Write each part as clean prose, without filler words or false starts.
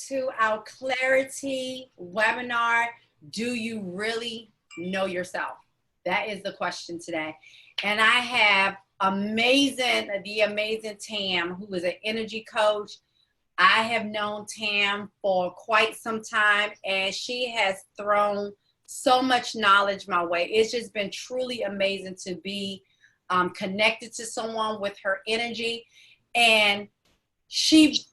To our clarity webinar. Do you really know yourself? That is the question today. And I have the amazing Tam, who is an energy coach. I have known Tam for quite some time, and she has thrown so much knowledge my way. It's just been truly amazing to be connected to someone with her energy. And she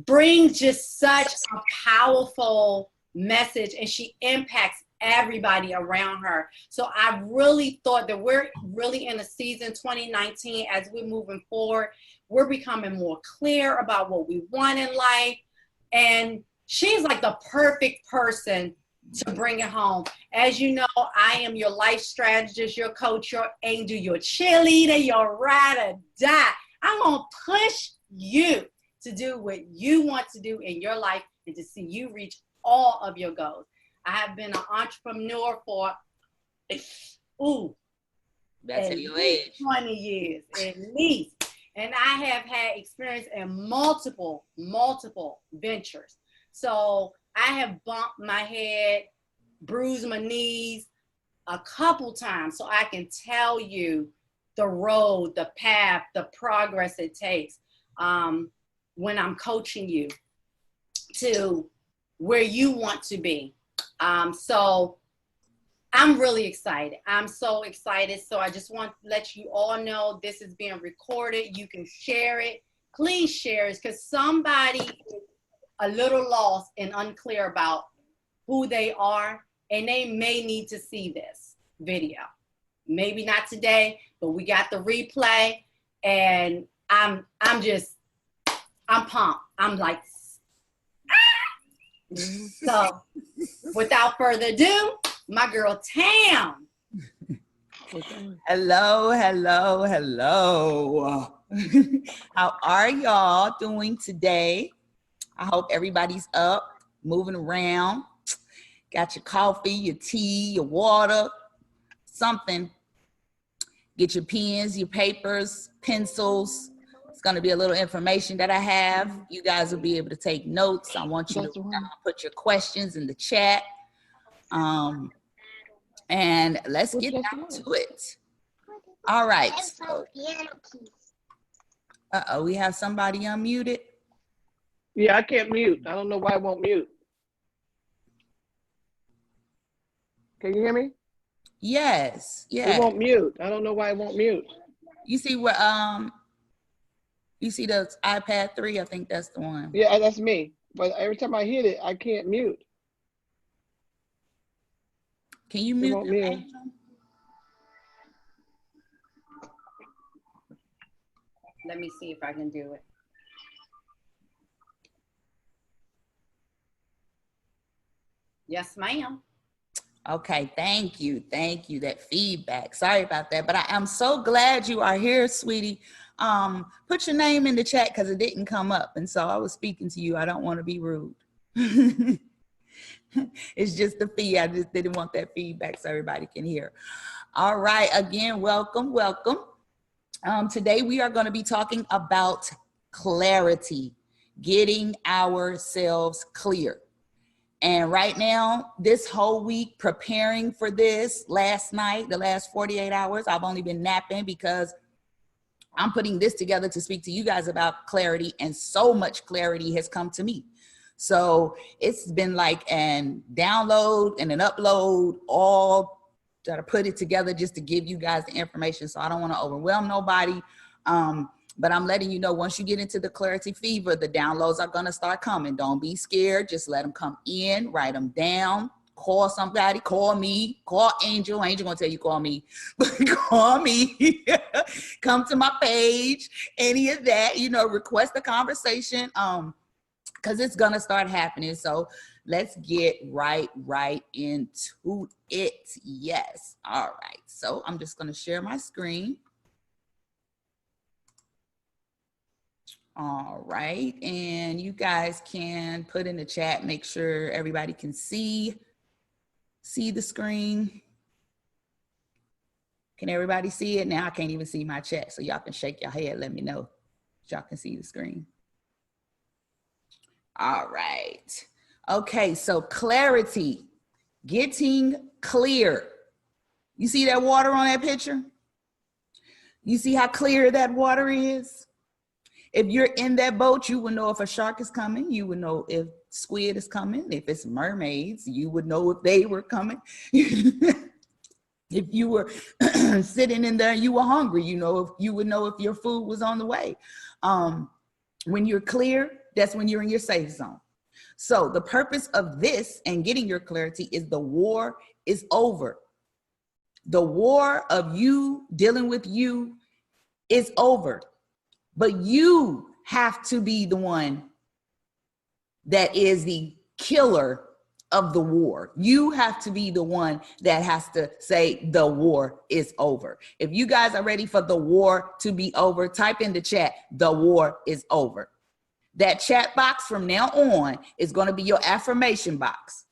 brings just such a powerful message, and she impacts everybody around her. So I really thought that we're really in a season 2019 as we're moving forward. We're becoming more clear about what we want in life. And she's like the perfect person to bring it home. As you know, I am your life strategist, your coach, your angel, your cheerleader, your ride or die. I'm going to push you to do what you want to do in your life and to see you reach all of your goals. I have been an entrepreneur for, that's at your age. 20 years, at least. And I have had experience in multiple ventures. So I have bumped my head, bruised my knees a couple times, so I can tell you the road, the path, the progress it takes. When I'm coaching you to where you want to be. So I'm really excited. I'm so excited. So I just want to let you all know this is being recorded. You can share it. Please share it, because somebody is a little lost and unclear about who they are, and they may need to see this video. Maybe not today, but we got the replay, and I'm pumped. I'm like, So without further ado, my girl Tam. Hello. How are y'all doing today? I hope everybody's up, moving around. Got your coffee, your tea, your water, something. Get your pens, your papers, pencils. It's going to be a little information that I have. You guys will be able to take notes. I want you to put your questions in the chat. And let's get down to it. All right. So, we have somebody unmuted. Yeah, I can't mute. I don't know why it won't mute. Can you hear me? Yes. Yeah. It won't mute. I don't know why it won't mute. You see what you see the iPad 3? I think that's the one. Yeah, that's me. But every time I hit it, I can't mute. Can you mute them? Let me see if I can do it. Yes, ma'am. Okay, thank you. That feedback. Sorry about that, but I'm so glad you are here, sweetie. Put your name in the chat because it didn't come up, and so I was speaking to you. I don't want to be rude. It's just the fee. I just didn't want that feedback so everybody can hear. All right, again, welcome. Today we are going to be talking about clarity, getting ourselves clear. And right now, this whole week, preparing for this, last night, the last 48 hours, I've only been napping because I'm putting this together to speak to you guys about clarity, and so much clarity has come to me. So it's been like an download and an upload, all try to put it together just to give you guys the information. So I don't want to overwhelm nobody. But I'm letting you know, once you get into the clarity fever, the downloads are going to start coming. Don't be scared. Just let them come in, write them down, call somebody, call me, call Angel. Angel going to tell you, call me, call me, come to my page, any of that, request a conversation. Because it's going to start happening. So let's get right into it. Yes. All right. So I'm just going to share my screen. All right. And you guys can put in the chat, make sure everybody can see the screen. Can everybody see it? Now I can't even see my chat. So y'all can shake your head. Let me know if y'all can see the screen. All right. Okay, so clarity, getting clear. You see that water on that picture? You see how clear that water is? If you're in that boat, you would know if a shark is coming. You would know if squid is coming. If it's mermaids, you would know if they were coming. If you were sitting in there and you were hungry, you would know if your food was on the way. When you're clear, that's when you're in your safe zone. So the purpose of this and getting your clarity is the war is over. The war of you dealing with you is over. But you have to be the one that is the killer of the war. You have to be the one that has to say the war is over. If you guys are ready for the war to be over, type in the chat, the war is over. That chat box from now on is going to be your affirmation box.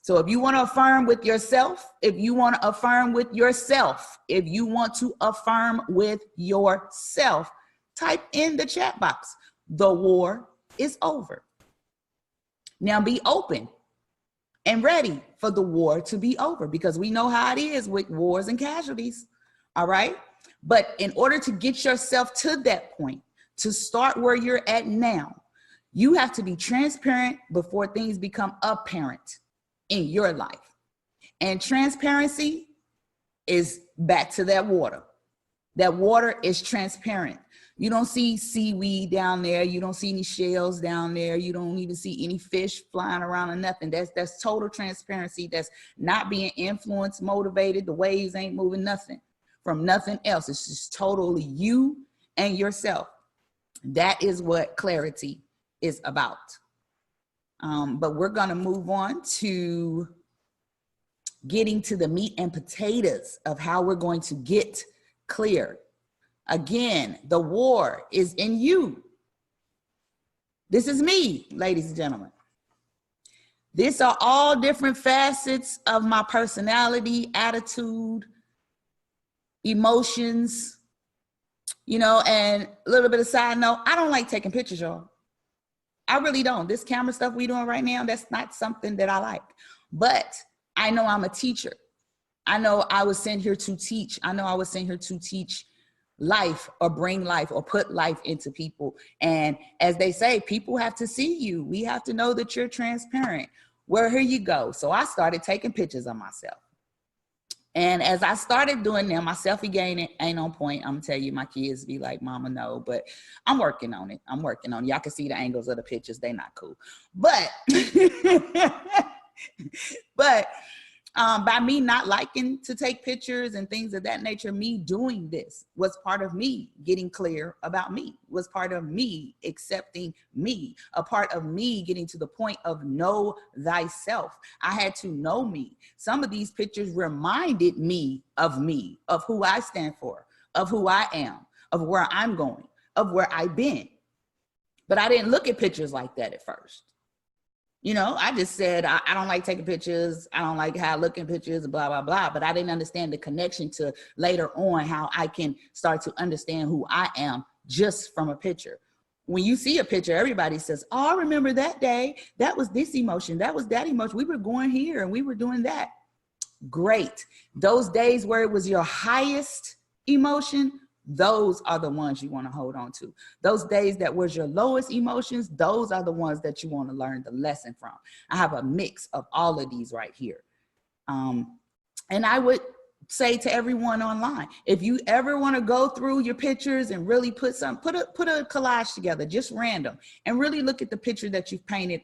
So if you want to affirm with yourself, if you want to affirm with yourself, if you want to affirm with yourself, type in the chat box, the war is over. Now be open and ready for the war to be over, because we know how it is with wars and casualties, all right? But in order to get yourself to that point, to start where you're at now, you have to be transparent before things become apparent in your life. And transparency is back to that water. That water is transparent. You don't see seaweed down there. You don't see any shells down there. You don't even see any fish flying around or nothing. That's total transparency. That's not being influenced, motivated. The waves ain't moving nothing from nothing else. It's just totally you and yourself. That is what clarity is about. But we're going to move on to getting to the meat and potatoes of how we're going to get clear. Again, the war is in you. This is me, ladies and gentlemen. These are all different facets of my personality, attitude, emotions, and a little bit of side note, I don't like taking pictures, y'all. I really don't. This camera stuff we doing right now, that's not something that I like. But I know I'm a teacher. I know I was sent here to teach. I know I was sent here to teach life or bring life or put life into people. And as they say, people have to see you. We have to know that you're transparent. Well, here you go. So I started taking pictures of myself. And as I started doing them, my selfie game ain't on point. I'm gonna tell you, my kids be like, Mama, no, but I'm working on it. Y'all can see the angles of the pictures. They not cool. But, by me not liking to take pictures and things of that nature, me doing this was part of me getting clear about me, was part of me accepting me, a part of me getting to the point of know thyself. I had to know me. Some of these pictures reminded me, of who I stand for, of who I am, of where I'm going, of where I've been. But I didn't look at pictures like that at first. I just said, I don't like taking pictures. I don't like how I look in pictures, blah, blah, blah. But I didn't understand the connection to later on how I can start to understand who I am just from a picture. When you see a picture, everybody says, oh, I remember that day. That was this emotion. That was that emotion. We were going here and we were doing that. Great. Those days where it was your highest emotion, those are the ones you want to hold on to. Those days that was your lowest emotions, those are the ones that you want to learn the lesson from. I have a mix of all of these right here. And I would say to everyone online, if you ever want to go through your pictures and really put a collage together, just random, and really look at the picture that you've painted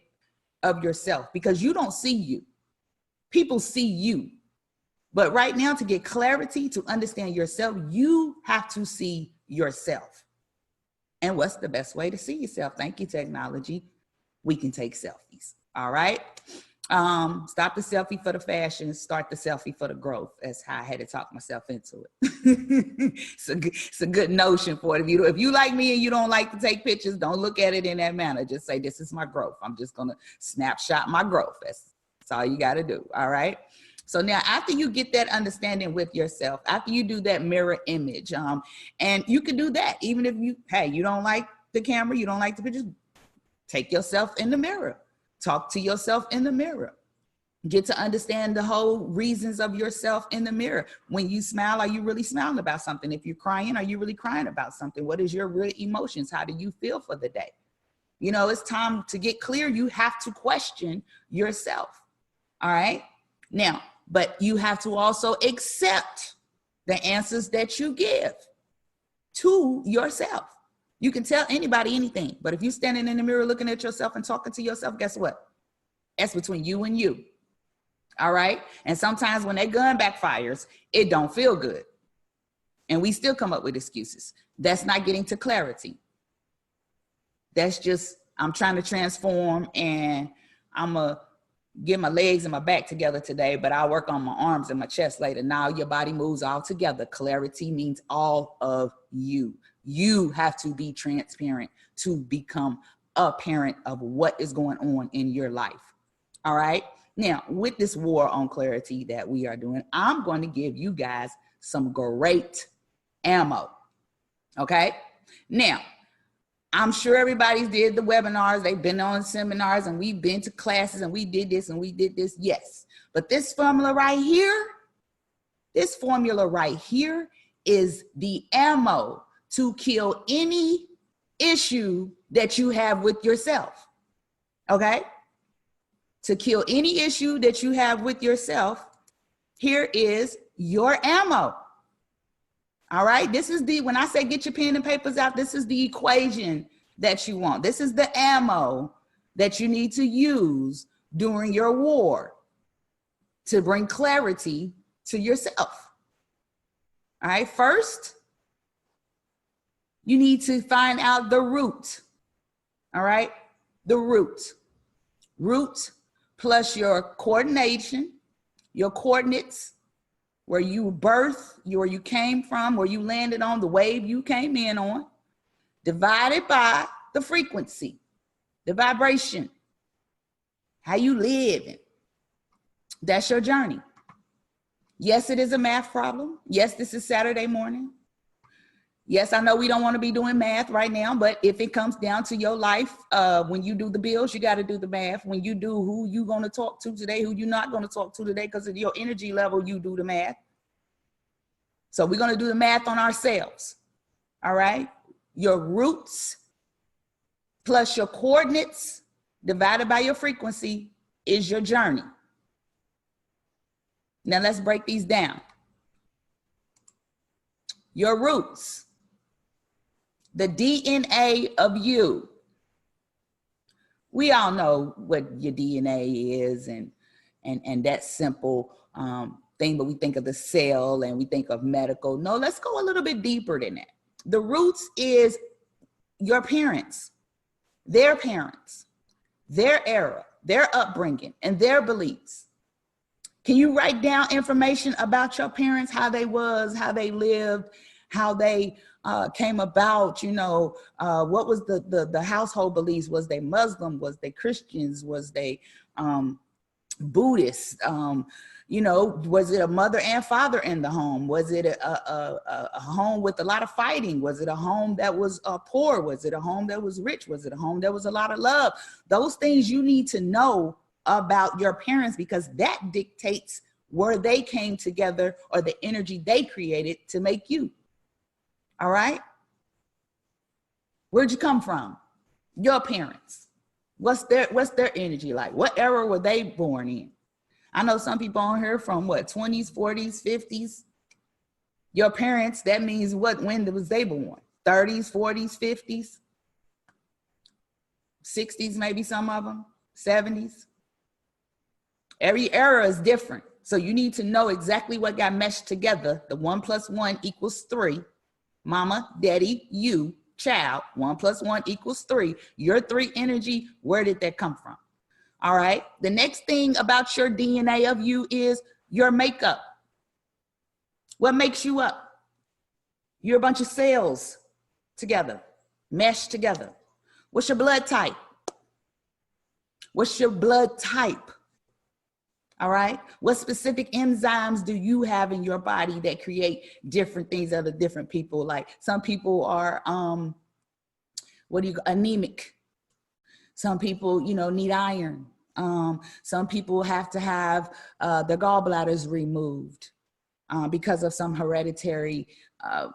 of yourself, because you don't see you. People see you. But right now, to get clarity, to understand yourself, you have to see yourself. And what's the best way to see yourself? Thank you, technology. We can take selfies. All right. Stop the selfie for the fashion, start the selfie for the growth. That's how I had to talk myself into it. It's a good notion for it. If you like me and you don't like to take pictures, don't look at it in that manner. Just say, this is my growth. I'm just going to snapshot my growth. That's all you got to do. All right. So now after you get that understanding with yourself, after you do that mirror image, and you can do that even if you don't like the camera, you don't like the pictures, Take yourself in the mirror. Talk to yourself in the mirror. Get to understand the whole reasons of yourself in the mirror. When you smile, are you really smiling about something? If you're crying, are you really crying about something? What is your real emotions? How do you feel for the day? You know, it's time to get clear. You have to question yourself. All right. Now, but you have to also accept the answers that you give to yourself. You can tell anybody anything, but if you're standing in the mirror looking at yourself and talking to yourself, guess what? That's between you and you. All right. And sometimes when that gun backfires, it don't feel good. And we still come up with excuses. That's not getting to clarity. That's just, I'm trying to transform and I'm going to get my legs and my back together today, but I'll work on my arms and my chest later. Now your body moves all together. Clarity means all of you. You have to be transparent to become a parent of what is going on in your life. All right. Now, with this war on clarity that we are doing, I'm going to give you guys some great ammo. Okay. Now, I'm sure everybody's did the webinars. They've been on seminars and we've been to classes and we did this and we did this. Yes. But this formula right here is the ammo to kill any issue that you have with yourself. Okay. To kill any issue that you have with yourself, here is your ammo. All right, this is when I say get your pen and papers out, this is the equation that you want. This is the ammo that you need to use during your war to bring clarity to yourself. All right, first, you need to find out the root. All right, the root. Root plus your coordination, your coordinates, where you birthed, where you came from, where you landed on, the wave you came in on, divided by the frequency, the vibration, how you live. That's your journey. Yes, it is a math problem. Yes, this is Saturday morning. Yes, I know we don't want to be doing math right now, but if it comes down to your life, when you do the bills, you got to do the math. When you do who you going to talk to today, who you're not going to talk to today, because of your energy level, you do the math. So we're going to do the math on ourselves. All right. Your roots plus your coordinates divided by your frequency is your journey. Now let's break these down. Your roots, the DNA of you. We all know what your DNA is and that simple thing, but we think of the cell and we think of medical. No, let's go a little bit deeper than that. The roots is your parents, their era, their upbringing, and their beliefs. Can you write down information about your parents, how they was, how they lived, how they came about, you know, what was the household beliefs? Was they Muslim? Was they Christians? Was they Buddhist? You know, was it a mother and father in the home? Was it a home with a lot of fighting? Was it a home that was poor? Was it a home that was rich? Was it a home that was a lot of love? Those things you need to know about your parents, because that dictates where they came together or the energy they created to make you. All right. Where'd you come from? Your parents. What's their energy like? What era were they born in? I know some people on here from what, 20s, 40s, 50s. Your parents, that means what, when was they born? 30s, 40s, 50s, 60s, maybe some of them, 70s. Every era is different. So you need to know exactly what got meshed together. The 1 + 1 = 3. Mama, daddy, you, child, 1 + 1 = 3. Your 3 energy, where did that come from? All right. The next thing about your DNA of you is your makeup. What makes you up? You're a bunch of cells together, meshed together. What's your blood type? What's your blood type? All right. What specific enzymes do you have in your body that create different things other different people? Like some people are, anemic. Some people, need iron. Some people have to have their gallbladders removed because of some hereditary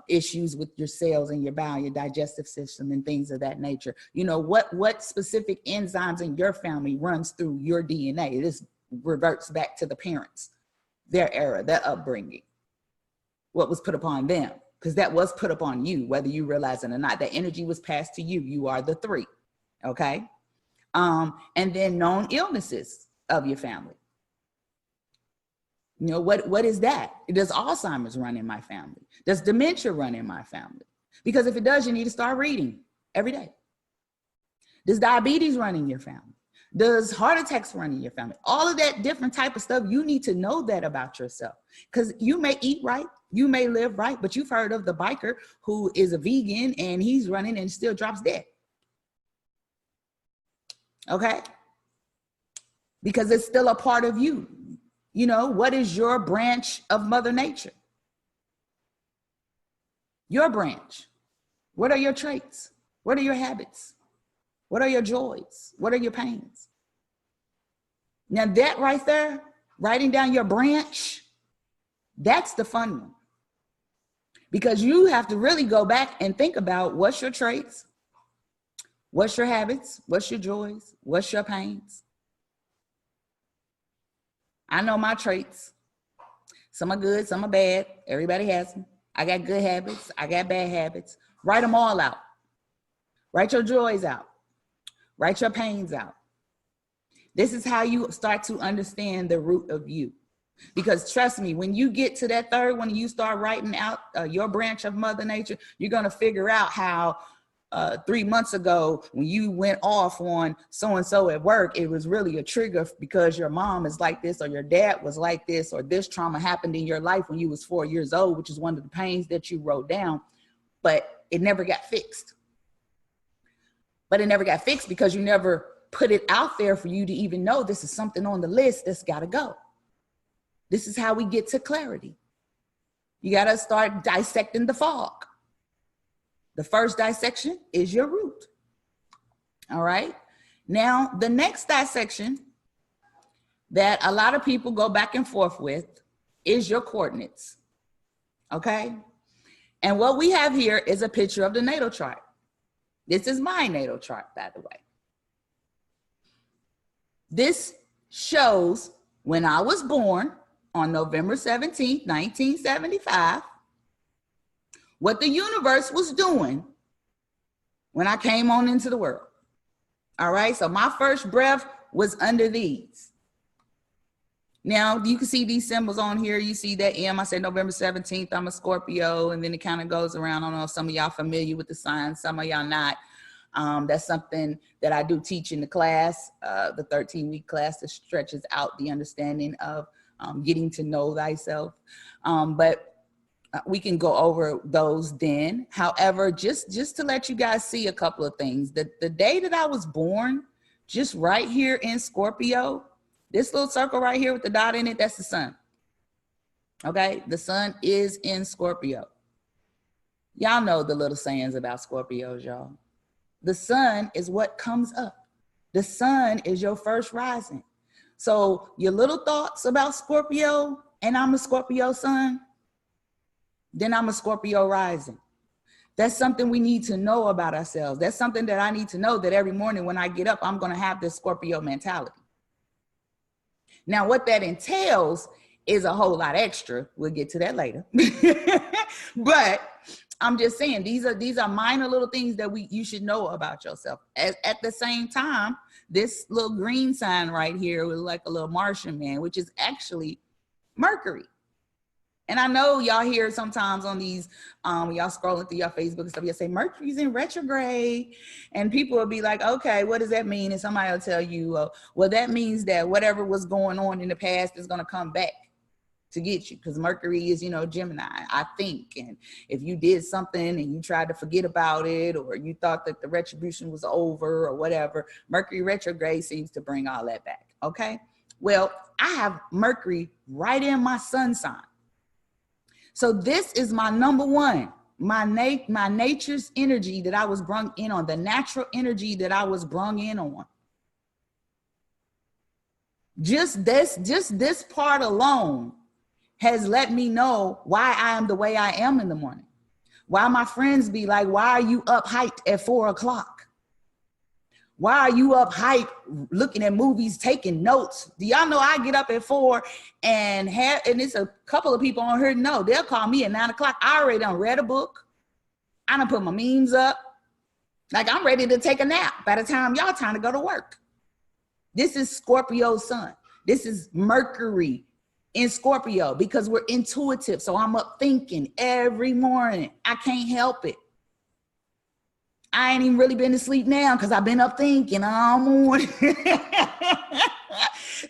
issues with your cells and your bowel, your digestive system, and things of that nature. What specific enzymes in your family runs through your DNA? This reverts back to the parents, their era, their upbringing, what was put upon them, because that was put upon you, whether you realize it or not. That energy was passed to you. You are the three, okay? And then known illnesses of your family. What is that? Does Alzheimer's run in my family? Does dementia run in my family? Because if it does, you need to start reading every day. Does diabetes run in your family? Does heart attacks run in your family? All of that different type of stuff, you need to know that about yourself. Because you may eat right, you may live right, but you've heard of the biker who is a vegan and he's running and still drops dead. Okay? Because it's still a part of you. What is your branch of Mother Nature? Your branch. What are your traits? What are your habits? What are your joys? What are your pains? Now that right there, writing down your branch, that's the fun one. Because you have to really go back and think about what's your traits, what's your habits, what's your joys, what's your pains. I know my traits. Some are good, some are bad. Everybody has them. I got good habits. I got bad habits. Write them all out. Write your joys out. Write your pains out. This is how you start to understand the root of you. Because trust me, when you get to that third one, you start writing out your branch of Mother Nature, you're going to figure out how 3 months ago, when you went off on so-and-so at work, it was really a trigger because your mom is like this, or your dad was like this, or this trauma happened in your life when you was 4 years old, which is one of the pains that you wrote down, but it never got fixed. But it never got fixed because you never put it out there for you to even know this is something on the list that's got to go. This is how we get to clarity. You got to start dissecting the fog. The first dissection is your root. All right. Now, the next dissection that a lot of people go back and forth with is your coordinates. Okay. And what we have here is a picture of the natal chart. This is my natal chart, by the way. This shows when I was born on November 17th, 1975, what the universe was doing when I came on into the world. All right, so my first breath was under these. Now, you can see these symbols on here. You see that M, I said November 17th, I'm a Scorpio, and then it kind of goes around. I don't know if some of y'all familiar with the signs, some of y'all not. That's something that I do teach in the class, the 13-week class that stretches out the understanding of getting to know thyself. But we can go over those then. However, just to let you guys see a couple of things, the day that I was born, just right here in Scorpio, this little circle right here with the dot in it, that's the sun. Okay, the sun is in Scorpio. Y'all know the little sayings about Scorpios, y'all. The sun is what comes up. The sun is your first rising. So your little thoughts about Scorpio, and I'm a Scorpio sun, then I'm a Scorpio rising. That's something we need to know about ourselves. That's something that I need to know, that every morning when I get up, I'm going to have this Scorpio mentality. Now, what that entails is a whole lot extra. We'll get to that later. But I'm just saying, these are minor little things that you should know about yourself. At the same time, this little green sign right here was like a little Martian man, which is actually Mercury. And I know y'all hear sometimes on these, when y'all scrolling through your Facebook and stuff, you'll say Mercury's in retrograde. And people will be like, okay, what does that mean? And somebody will tell you, well, that means that whatever was going on in the past is going to come back to get you, because Mercury is, Gemini, I think. And if you did something and you tried to forget about it, or you thought that the retribution was over or whatever, Mercury retrograde seems to bring all that back. Okay. Well, I have Mercury right in my sun sign. So this is my number one, my nature's energy that I was brung in on, the natural energy that I was brung in on. Just this part alone has let me know why I am the way I am in the morning. Why my friends be like, why are you up hyped at 4 o'clock? Why are you up hyped looking at movies, taking notes? Do y'all know I get up at 4 and it's a couple of people on here know, they'll call me at 9 o'clock. I already done read a book. I done put my memes up. Like I'm ready to take a nap by the time y'all time to go to work. This is Scorpio's sun. This is Mercury in Scorpio because we're intuitive. So I'm up thinking every morning. I can't help it. I ain't even really been to sleep now because I've been up thinking all morning.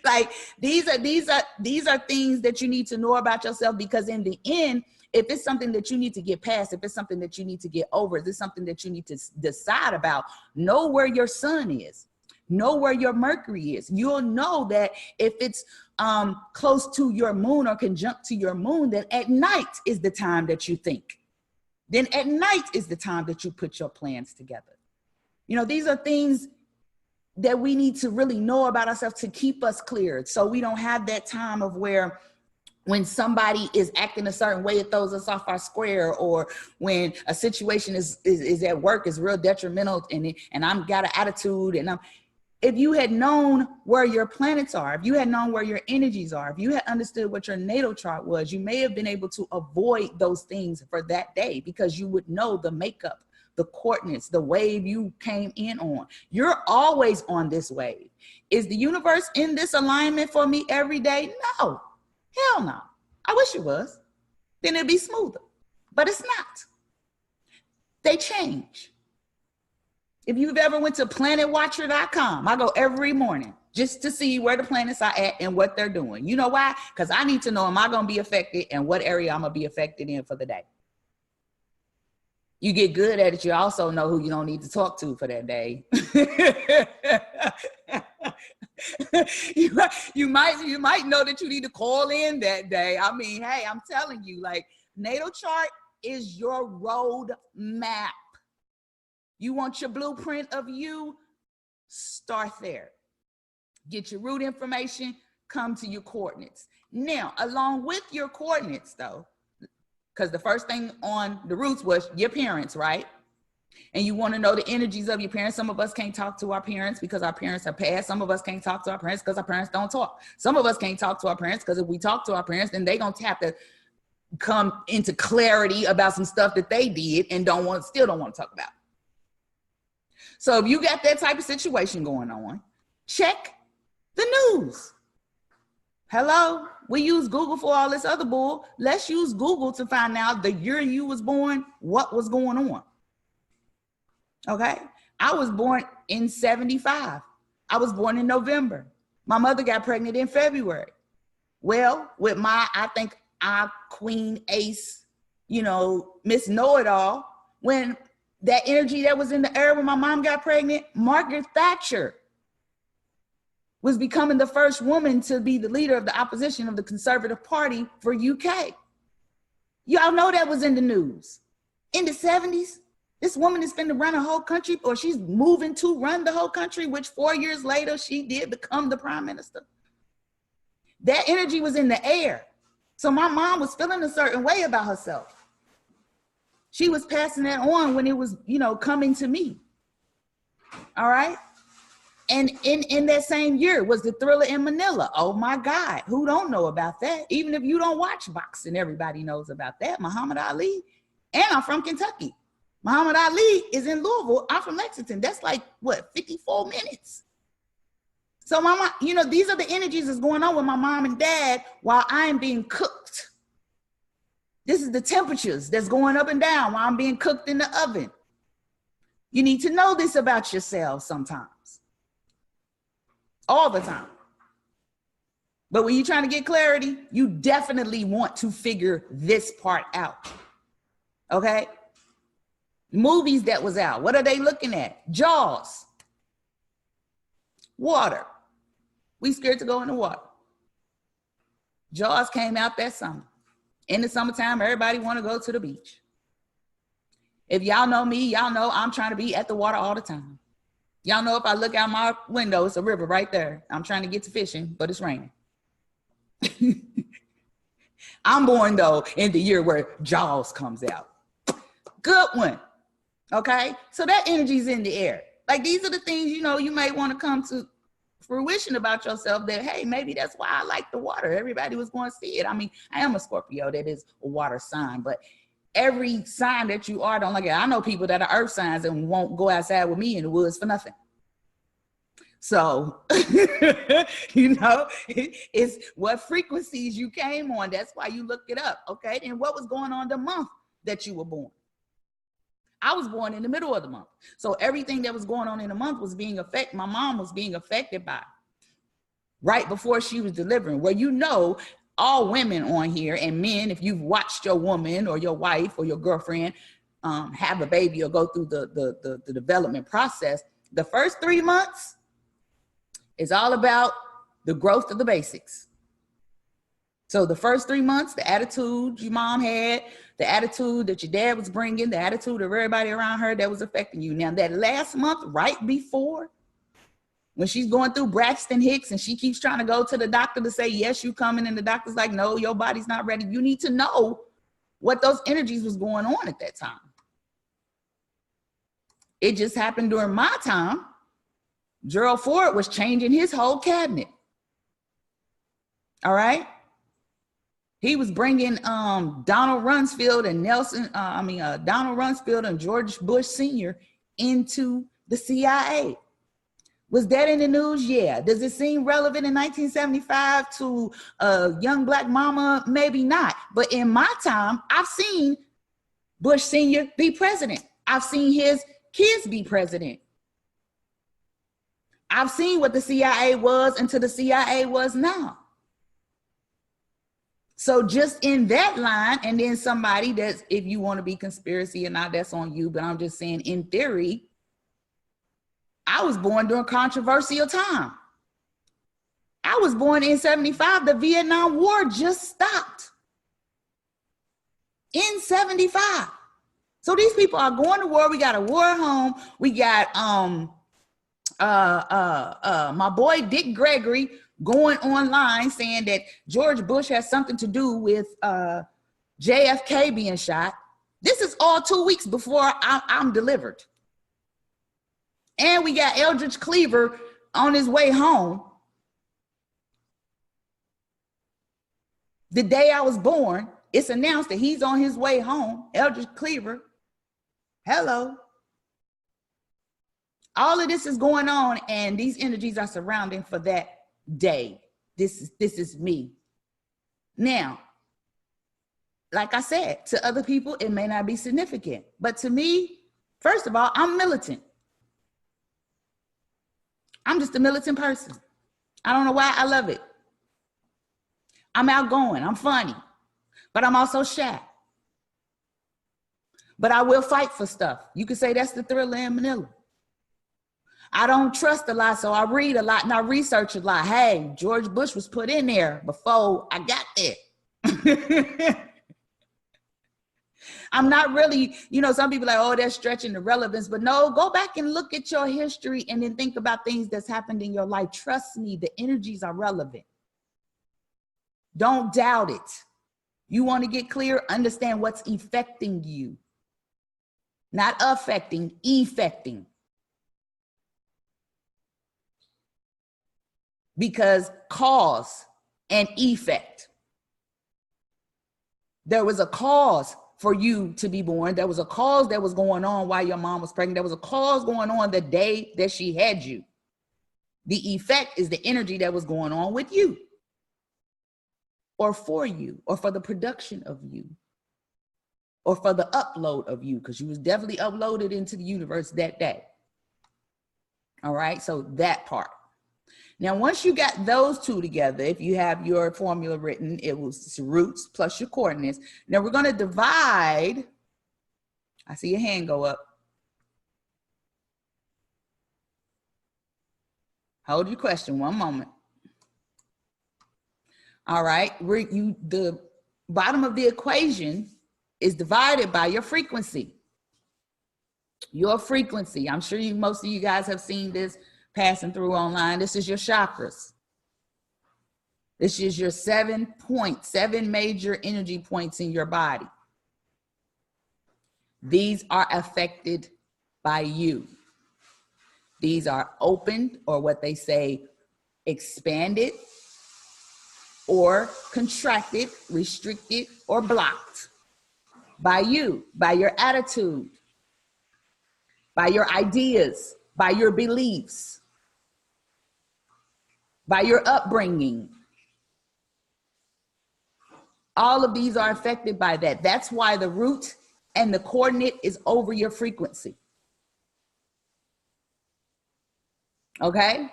Like these are things that you need to know about yourself, because in the end, if it's something that you need to get past, if it's something that you need to get over, if it's something that you need to decide about, know where your sun is. Know where your Mercury is. You'll know that if it's close to your moon or conjunct to your moon, then at night is the time that you think. Then at night is the time that you put your plans together. You know, these are things that we need to really know about ourselves to keep us cleared, so we don't have that time of where when somebody is acting a certain way, it throws us off our square, or when a situation is at work is real detrimental and I'm got an attitude and if you had known where your planets are, if you had known where your energies are, if you had understood what your natal chart was, you may have been able to avoid those things for that day, because you would know the makeup, the coordinates, the wave you came in on. You're always on this wave. Is the universe in this alignment for me every day? No, hell no. I wish it was. Then it'd be smoother, but it's not. They change. If you've ever went to planetwatcher.com, I go every morning just to see where the planets are at and what they're doing. You know why? Because I need to know, am I going to be affected and what area I'm going to be affected in for the day. You get good at it, you also know who you don't need to talk to for that day. you might know that you need to call in that day. I mean, hey, I'm telling you, like, natal chart is your road map. You want your blueprint of you? Start there. Get your root information, come to your coordinates. Now, along with your coordinates though, because the first thing on the roots was your parents, right? And you want to know the energies of your parents. Some of us can't talk to our parents because our parents are past. Some of us can't talk to our parents because our parents don't talk. Some of us can't talk to our parents because if we talk to our parents, then they're going to have to come into clarity about some stuff that they did and still don't want to talk about. So if you got that type of situation going on, check the news. Hello, we use Google for all this other bull. Let's use Google to find out the year you was born, what was going on. Okay, I was born in 75. I was born in November. My mother got pregnant in February. Well, with I think our queen ace, Miss Know-It-All, when that energy that was in the air when my mom got pregnant, Margaret Thatcher was becoming the first woman to be the leader of the opposition of the Conservative Party for UK. Y'all know that was in the news. In the 70s, this woman is finna run a whole country, or she's moving to run the whole country, which 4 years later, she did become the prime minister. That energy was in the air. So my mom was feeling a certain way about herself. She was passing that on when it was, coming to me. All right. And in that same year was the Thriller in Manila. Oh my God, who don't know about that? Even if you don't watch boxing, everybody knows about that. Muhammad Ali, and I'm from Kentucky. Muhammad Ali is in Louisville. I'm from Lexington. That's like, 54 minutes. So mama, these are the energies that's going on with my mom and dad while I'm being cooked. This is the temperatures that's going up and down while I'm being cooked in the oven. You need to know this about yourself sometimes. All the time. But when you're trying to get clarity, you definitely want to figure this part out. Okay? Movies that was out. What are they looking at? Jaws. Water. We scared to go in the water. Jaws came out that summer. In the summertime, everybody want to go to the beach. If y'all know me, y'all know I'm trying to be at the water all the time. Y'all know if I look out my window, it's a river right there. I'm trying to get to fishing, but it's raining. I'm born though in the year where Jaws comes out. Good one. Okay. So that energy's in the air. Like these are the things, you know, you may want to come to fruition about yourself that, hey, maybe that's why I like the water. Everybody was going to see it. I mean, I am a Scorpio, that is a water sign, but every sign that you are don't like it. I know people that are earth signs and won't go outside with me in the woods for nothing. So, you know, it's what frequencies you came on. That's why you look it up. Okay. And what was going on the month that you were born? I was born in the middle of the month. So everything that was going on in the month was being affected. My mom was being affected by right before she was delivering. Well, you know, all women on here and men, if you've watched your woman or your wife or your girlfriend have a baby or go through the development process, the first 3 months is all about the growth of the basics. So the first 3 months, the attitude your mom had, the attitude that your dad was bringing, the attitude of everybody around her that was affecting you. Now that last month, right before, when she's going through Braxton Hicks and she keeps trying to go to the doctor to say, yes, you coming, and the doctor's like, no, your body's not ready. You need to know what those energies was going on at that time. It just happened during my time. Gerald Ford was changing his whole cabinet. All right. He was bringing Donald Rumsfeld and Donald Rumsfeld and George Bush Sr. into the CIA. Was that in the news? Yeah. Does it seem relevant in 1975 to a young black mama? Maybe not. But in my time, I've seen Bush Sr. be president. I've seen his kids be president. I've seen what the CIA was until the CIA was now. So just in that line, and then somebody that's, if you want to be conspiracy or not, that's on you, but I'm just saying in theory, I was born during controversial time. I was born in 75. The Vietnam War just stopped in 75. So these people are going to war. We got a war home. We got my boy Dick Gregory going online saying that George Bush has something to do with JFK being shot. This is all 2 weeks before I'm delivered. And we got Eldridge Cleaver on his way home. The day I was born, it's announced that he's on his way home. Eldridge Cleaver. Hello. All of this is going on, and these energies are surrounding for that day. This is me. Now, like I said, to other people, it may not be significant. But to me, first of all, I'm militant. I'm just a militant person. I don't know why I love it. I'm outgoing. I'm funny. But I'm also shy. But I will fight for stuff. You could say that's the Thriller in Manila. I don't trust a lot, so I read a lot and I research a lot. Hey, George Bush was put in there before I got there. I'm not really, you know, some people are like, oh, that's stretching the relevance, but no, go back and look at your history and then think about things that's happened in your life. Trust me, the energies are relevant. Don't doubt it. You want to get clear, understand what's affecting you. Not affecting, effecting. Because cause and effect. There was a cause for you to be born. There was a cause that was going on while your mom was pregnant. There was a cause going on the day that she had you. The effect is the energy that was going on with you, or for you, or for the production of you, or for the upload of you, because you was definitely uploaded into the universe that day. All right, so that part. Now, once you got those two together, if you have your formula written, it was roots plus your coordinates. Now we're going to divide. I see your hand go up. Hold your question one moment. All right, the bottom of the equation is divided by your frequency. Your frequency. I'm sure most of you guys have seen this passing through online. This is your chakras. This is your 7 major energy points in your body. These are affected by you. These are opened, or what they say, expanded, or contracted, restricted, or blocked by you, by your attitude, by your ideas, by your beliefs, by your upbringing. All of these are affected by that. That's why the root and the coordinate is over your frequency. Okay?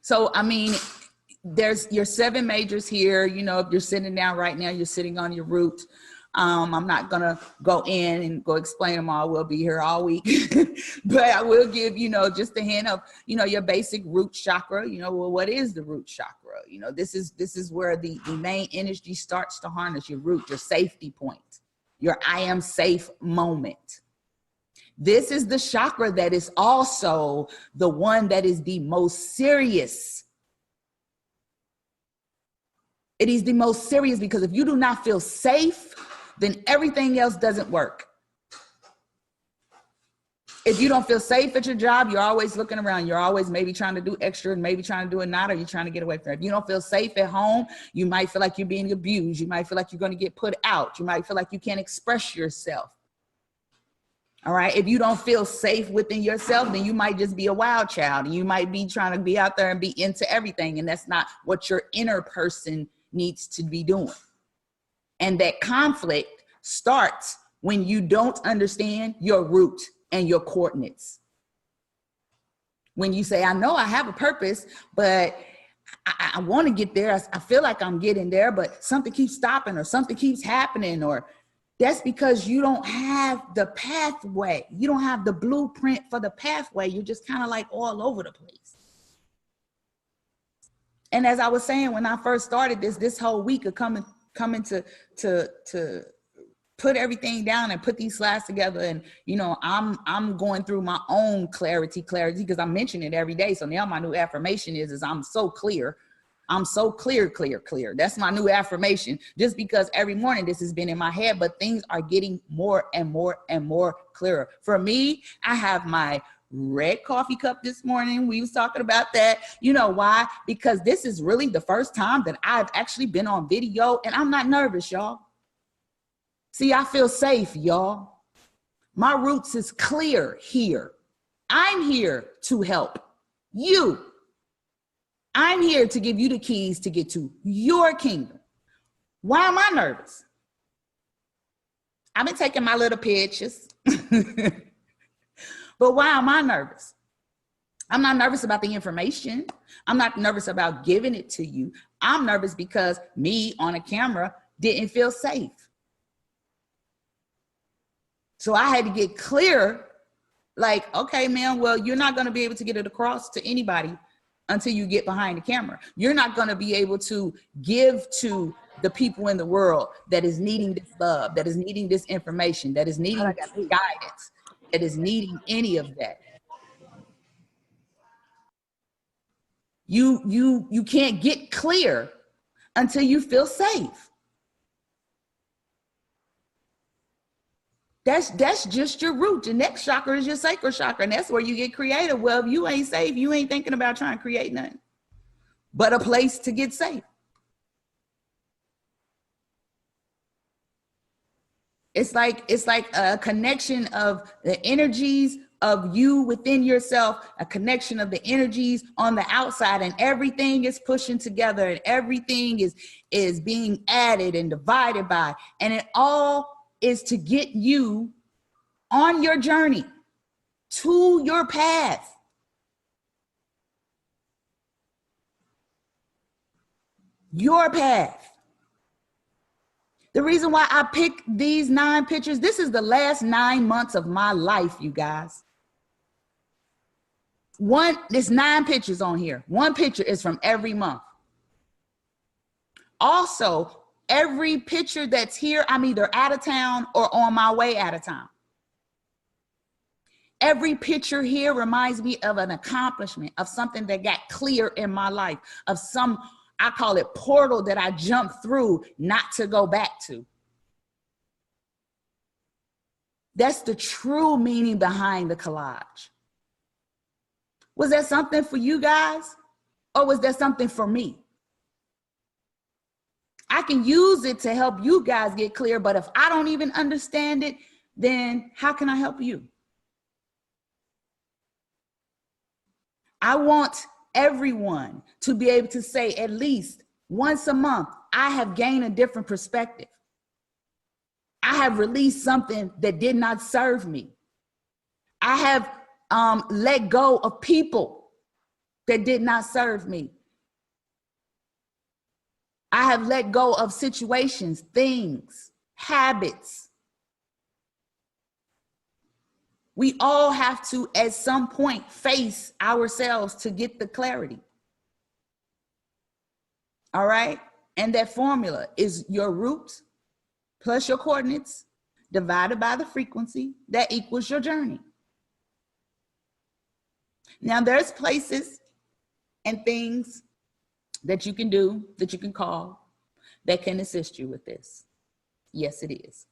So, I mean, there's your 7 majors here. You know, if you're sitting down right now, you're sitting on your root. I'm not going to go in and go explain them all. We'll be here all week. But I will give, you know, just a hint of, you know, your basic root chakra. You know, well, what is the root chakra? You know, this is where the main energy starts to harness your root, your safety point, your I am safe moment. This is the chakra that is also the one that is the most serious. It is the most serious because if you do not feel safe, then everything else doesn't work. If you don't feel safe at your job, you're always looking around. You're always maybe trying to do extra and maybe trying to do it not, or you're trying to get away from it. If you don't feel safe at home, you might feel like you're being abused. You might feel like you're going to get put out. You might feel like you can't express yourself. All right. If you don't feel safe within yourself, then you might just be a wild child. And you might be trying to be out there and be into everything. And that's not what your inner person needs to be doing. And that conflict starts when you don't understand your root and your coordinates. When you say, I know I have a purpose, but I want to get there. I feel like I'm getting there, but something keeps stopping or something keeps happening, or that's because you don't have the pathway. You don't have the blueprint for the pathway. You're just kind of like all over the place. And as I was saying, when I first started this whole week of coming to put everything down and put these slides together, and you know, I'm going through my own clarity because I mention it every day. So now my new affirmation is I'm so clear. I'm so clear. That's my new affirmation, just because every morning this has been in my head, but things are getting more and more and more clearer. For me, I have my red coffee cup this morning. We was talking about that. You know why? Because this is really the first time that I've actually been on video, and I'm not nervous, y'all. See, I feel safe, y'all. My roots is clear here. I'm here to help you. I'm here to give you the keys to get to your kingdom. Why am I nervous? I've been taking my little pictures. But why am I nervous? I'm not nervous about the information. I'm not nervous about giving it to you. I'm nervous because me on a camera didn't feel safe. So I had to get clear, like, okay, man, well, you're not going to be able to get it across to anybody until you get behind the camera. You're not going to be able to give to the people in the world that is needing this love, that is needing this information, that is needing this guidance, that is needing any of that. You can't get clear until you feel safe. That's just your root. Your next chakra is your sacral chakra, and that's where you get creative. Well, if you ain't safe, you ain't thinking about trying to create nothing but a place to get safe. It's like a connection of the energies of you within yourself, a connection of the energies on the outside, and everything is pushing together, and everything is being added and divided by, and it all is to get you on your journey to your path. Your path. The reason why I picked these 9 pictures, this is the last 9 months of my life, you guys. There's 9 pictures on here. 1 picture is from every month. Also, every picture that's here, I'm either out of town or on my way out of town. Every picture here reminds me of an accomplishment, of something that got clear in my life, of some, I call it portal that I jumped through not to go back to. That's the true meaning behind the collage. Was that something for you guys? Or was that something for me? I can use it to help you guys get clear, but if I don't even understand it, then how can I help you? I want everyone to be able to say at least once a month, I have gained a different perspective. I have released something that did not serve me. I have let go of people that did not serve me. I have let go of situations, things, habits. We all have to, at some point, face ourselves to get the clarity. All right? And that formula is your root plus your coordinates divided by the frequency that equals your journey. Now, there's places and things that you can do, that you can call, that can assist you with this. Yes, it is.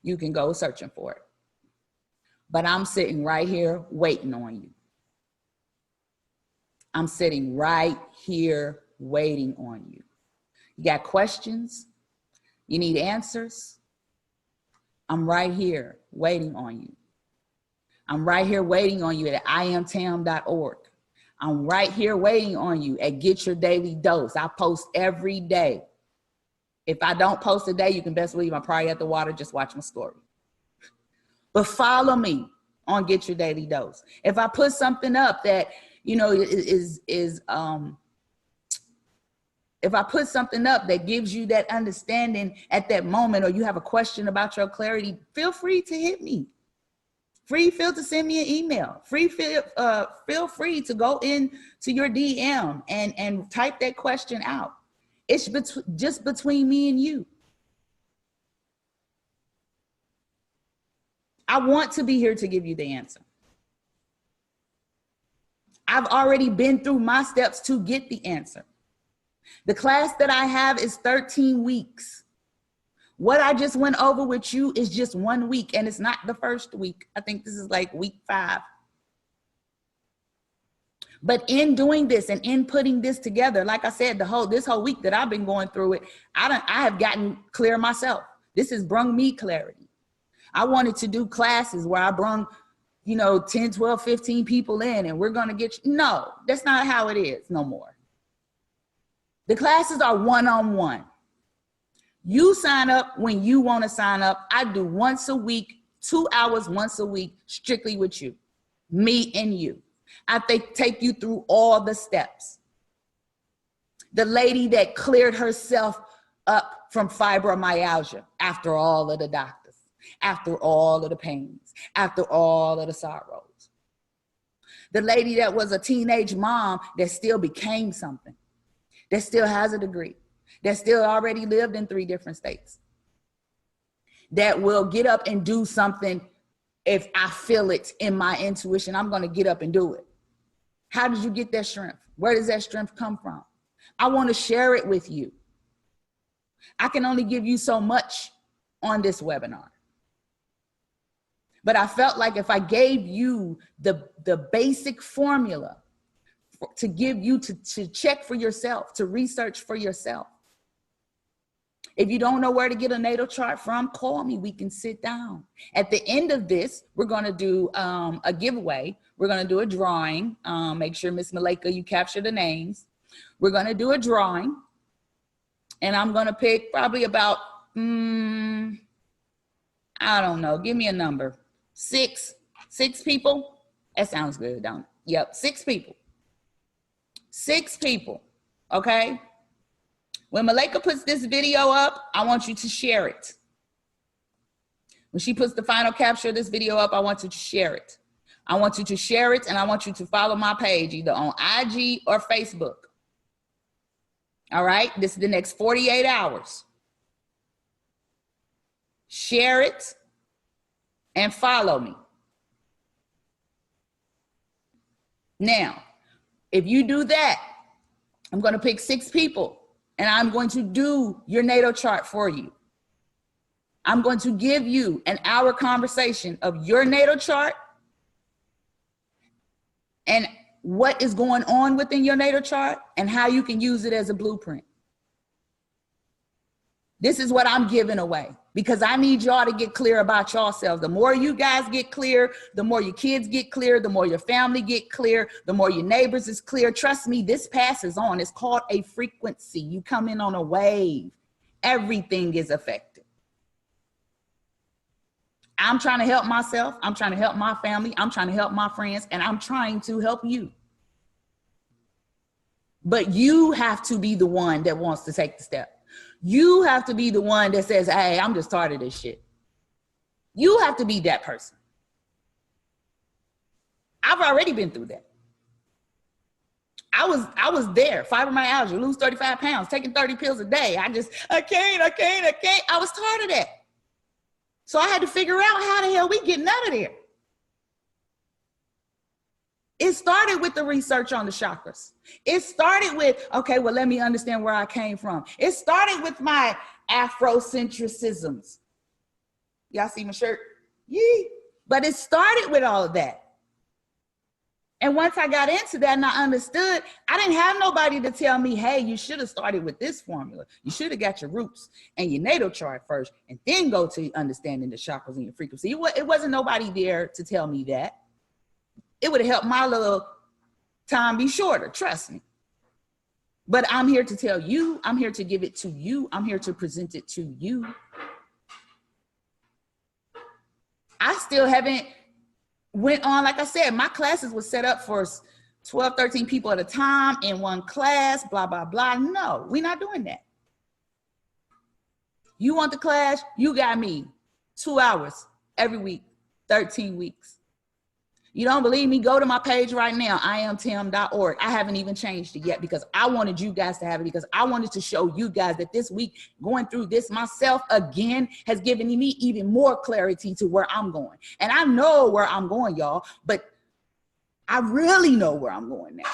You can go searching for it. But I'm sitting right here waiting on you. I'm sitting right here waiting on you. You got questions? You need answers? I'm right here waiting on you. I'm right here waiting on you at iamtam.org. I'm right here waiting on you at Get Your Daily Dose. I post every day. If I don't post a day, you can best believe I'm probably at the water just watching my story. But follow me on Get Your Daily Dose. If I put something up that, you know, if I put something up that gives you that understanding at that moment, or you have a question about your clarity, feel free to hit me. Feel to send me an email. Feel free to go in to your DM and type that question out. It's just between me and you. I want to be here to give you the answer. I've already been through my steps to get the answer. The class that I have is 13 weeks. What I just went over with you is just 1 week, and it's not the first week. I think this is like week 5. But in doing this and in putting this together, like I said, this whole week that I've been going through it, I have gotten clear myself. This has brought me clarity. I wanted to do classes where I brung, 10, 12, 15 people in, and we're going to get you. No, that's not how it is no more. The classes are one-on-one. You sign up when you want to sign up. I do once a week, 2 hours once a week, strictly with you, me and you. I take you through all the steps. The lady that cleared herself up from fibromyalgia after all of the doctors, after all of the pains, after all of the sorrows. The lady that was a teenage mom that still became something, that still has a degree, that still already lived in 3 different states, that will get up and do something. If I feel it in my intuition, I'm going to get up and do it. How did you get that strength? Where does that strength come from? I want to share it with you. I can only give you so much on this webinar. But I felt like if I gave you the basic formula to give you to check for yourself, to research for yourself. If you don't know where to get a natal chart from, call me. We can sit down. At the end of this, we're going to do a giveaway. We're going to do a drawing. Make sure, Miss Malika, you capture the names. We're going to do a drawing. And I'm going to pick probably about, I don't know. Give me a number. 6 people. That sounds good, don't it? Yep, 6 people. 6 people, okay? When Malika puts this video up, I want you to share it. When she puts the final capture of this video up, I want you to share it. I want you to share it, and I want you to follow my page either on IG or Facebook. All right? This is the next 48 hours. Share it and follow me. Now, if you do that, I'm going to pick 6 people and I'm going to do your natal chart for you. I'm going to give you an hour conversation of your natal chart and what is going on within your natal chart and how you can use it as a blueprint. This is what I'm giving away because I need y'all to get clear about yourselves. The more you guys get clear, the more your kids get clear, the more your family get clear, the more your neighbors is clear. Trust me, this passes on. It's called a frequency. You come in on a wave. Everything is affected. I'm trying to help myself. I'm trying to help my family. I'm trying to help my friends, and I'm trying to help you. But you have to be the one that wants to take the step. You have to be the one that says, hey, I'm just tired of this shit. You have to be that person. I've already been through that. I was there, fibromyalgia, lose 35 pounds, taking 30 pills a day. I can't. I was tired of that. So I had to figure out how the hell we getting out of there. It started with the research on the chakras. It started with, okay, well, let me understand where I came from. It started with my Afrocentricisms. Y'all see my shirt? Yee. But it started with all of that. And once I got into that and I understood, I didn't have nobody to tell me, hey, you should have started with this formula. You should have got your roots and your natal chart first and then go to understanding the chakras and your frequency. It wasn't nobody there to tell me that. It would have helped my little time be shorter, trust me. But I'm here to tell you, I'm here to give it to you, I'm here to present it to you. I still haven't went on, like I said, my classes were set up for 12, 13 people at a time in one class, blah, blah, blah. No, we're not doing that. You want the class? You got me. 2 hours every week, 13 weeks. You don't believe me? Go to my page right now, iamtim.org. I haven't even changed it yet because I wanted you guys to have it, because I wanted to show you guys that this week, going through this myself again, has given me even more clarity to where I'm going. And I know where I'm going, y'all, but I really know where I'm going now.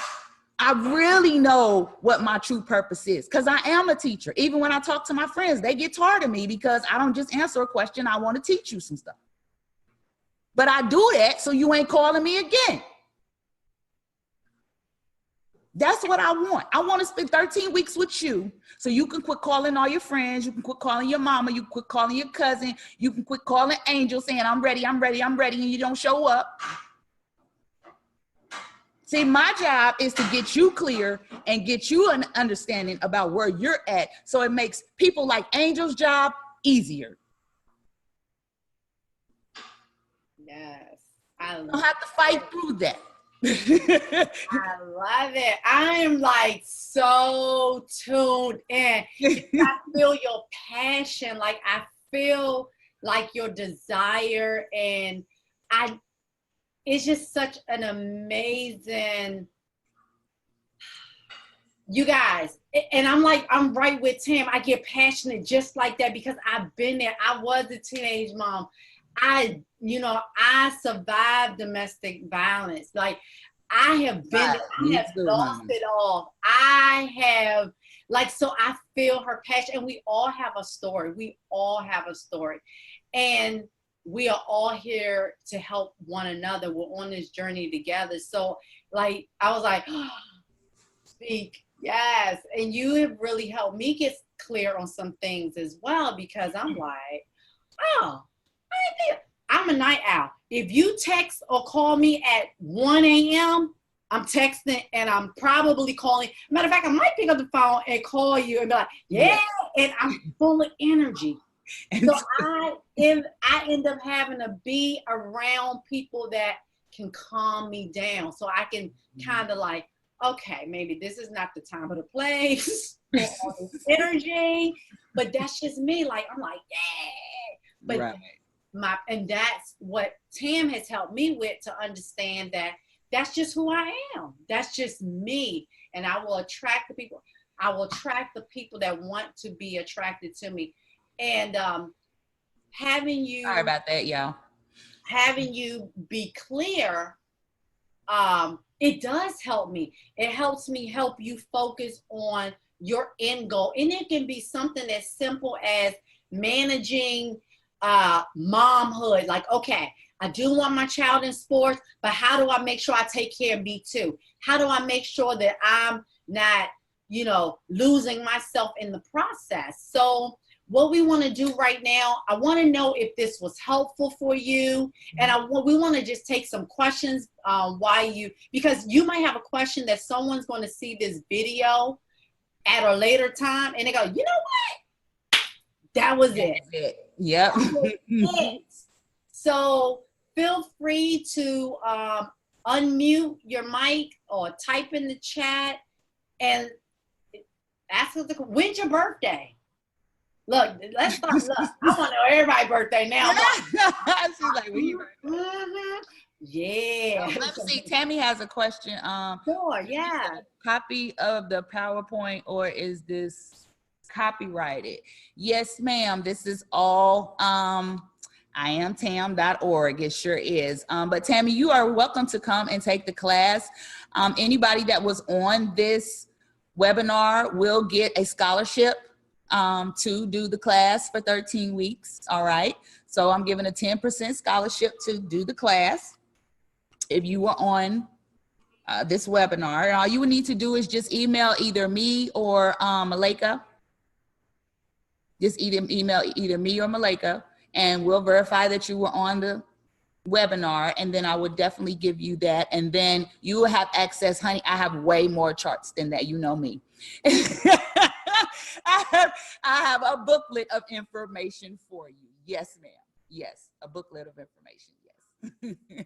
I really know what my true purpose is, because I am a teacher. Even when I talk to my friends, they get tired of me because I don't just answer a question. I want to teach you some stuff. But I do that so you ain't calling me again. That's what I want. I want to spend 13 weeks with you so you can quit calling all your friends. You can quit calling your mama. You can quit calling your cousin. You can quit calling Angel saying, I'm ready, I'm ready, I'm ready, and you don't show up. See, my job is to get you clear and get you an understanding about where you're at, so it makes people like Angel's job easier. Yes. You don't have to fight through that. I love it. I am like so tuned in. I feel your passion. Like I feel like your desire, and it's just such an amazing, you guys. And I'm right with Tam. I get passionate just like that because I've been there. I was a teenage mom. I survived domestic violence. Like I have been, I have lost it all. I have, so I feel her passion, and we all have a story. We all have a story, and we are all here to help one another. We're on this journey together. So I was like, oh, speak. Yes. And you have really helped me get clear on some things as well, because I'm like, oh, I'm a night owl. If you text or call me at 1 a.m., I'm texting and I'm probably calling. Matter of fact, I might pick up the phone and call you and be like, yeah, and I'm full of energy. So I end up having to be around people that can calm me down, so I can kind of okay, maybe this is not the time or the place for all this energy, but that's just me. I'm like, yeah. But right. And that's what Tam has helped me with, to understand that that's just who I am. That's just me. And I will attract the people. I will attract the people that want to be attracted to me. And having you, sorry about that, y'all. Having you be clear It does help me. It helps me help you focus on your end goal. And it can be something as simple as managing momhood. Like, okay, I do want my child in sports, but how do I make sure I take care of me too? How do I make sure that I'm not, losing myself in the process? So what we want to do right now, I want to know if this was helpful for you. And we want to just take some questions because you might have a question that someone's going to see this video at a later time and they go, you know what? That was it. Yep. That was it. So feel free to unmute your mic or type in the chat and ask us, when's your birthday? Look, let's start. Look, I want to know everybody's birthday now. She's like, when you Yeah. Let's see. Tammy has a question. Sure, yeah. Copy of the PowerPoint, or is this copyrighted? Yes, ma'am. This is all iamtam.org. It sure is. But Tammy, you are welcome to come and take the class. Anybody that was on this webinar will get a scholarship to do the class for 13 weeks. All right. So I'm giving a 10% scholarship to do the class. If you were on this webinar, all you would need to do is just email either me or Malika. Just email either me or Malika, and we'll verify that you were on the webinar, and then I would definitely give you that, and then you will have access. Honey, I have way more charts than that. You know me. I have a booklet of information for you. Yes, ma'am. Yes, a booklet of information. Yes.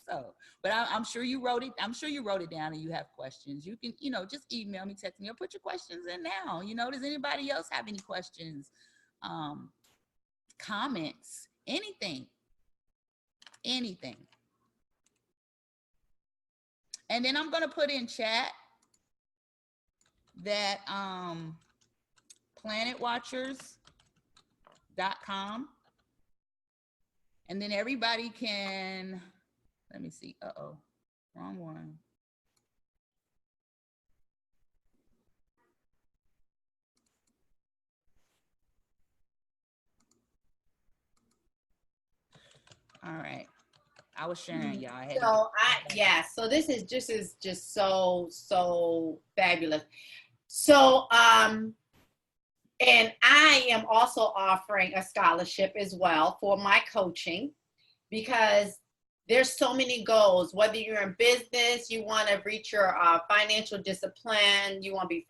So, but I'm sure you wrote it. I'm sure you wrote it down and you have questions. You can, just email me, text me, or put your questions in now. Does anybody else have any questions, comments, anything? And then I'm going to put in chat that planetwatchers.com, and then everybody can, let me see. Wrong one. All right. I was sharing, y'all. So this is just so fabulous. So and I am also offering a scholarship as well for my coaching, because there's so many goals. Whether you're in business, you want to reach your financial discipline, you want to be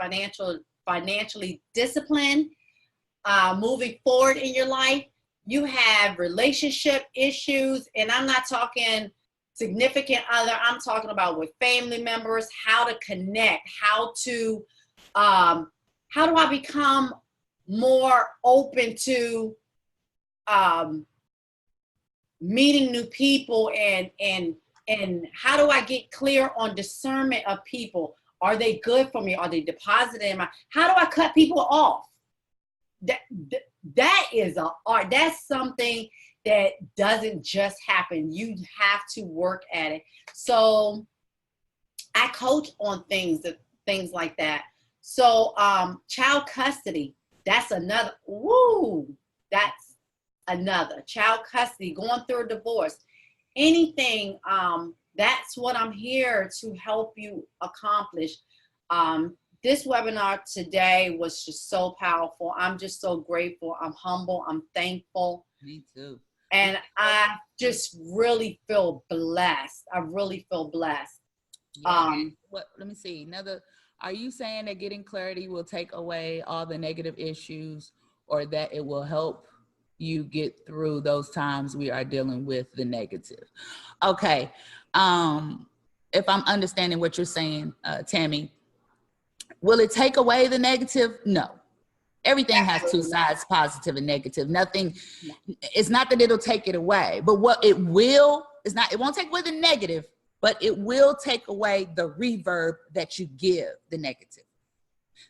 financially disciplined, moving forward in your life. You have relationship issues, and I'm not talking significant other. I'm talking about with family members, how to connect, how do I become more open to meeting new people, and how do I get clear on discernment of people? Are they good for me? Are they deposited in my? How do I cut people off? That is an art. That's something that doesn't just happen. You have to work at it. So I coach on things like that. So child custody, that's another. That's another. Child custody, going through a divorce, anything. That's what I'm here to help you accomplish. This webinar today was just so powerful. I'm just so grateful. I'm humble. I'm thankful. Me too. And I just really feel blessed. I really feel blessed. Yeah. Let me see. Are you saying that getting clarity will take away all the negative issues, or that it will help you get through those times we are dealing with the negative? Okay. If I'm understanding what you're saying, Tammy, will it take away the negative? No. Everything has two sides, positive and negative. Nothing, it's not that it'll take it away, but what it will is not, it won't take away the negative, but it will take away the reverb that you give the negative.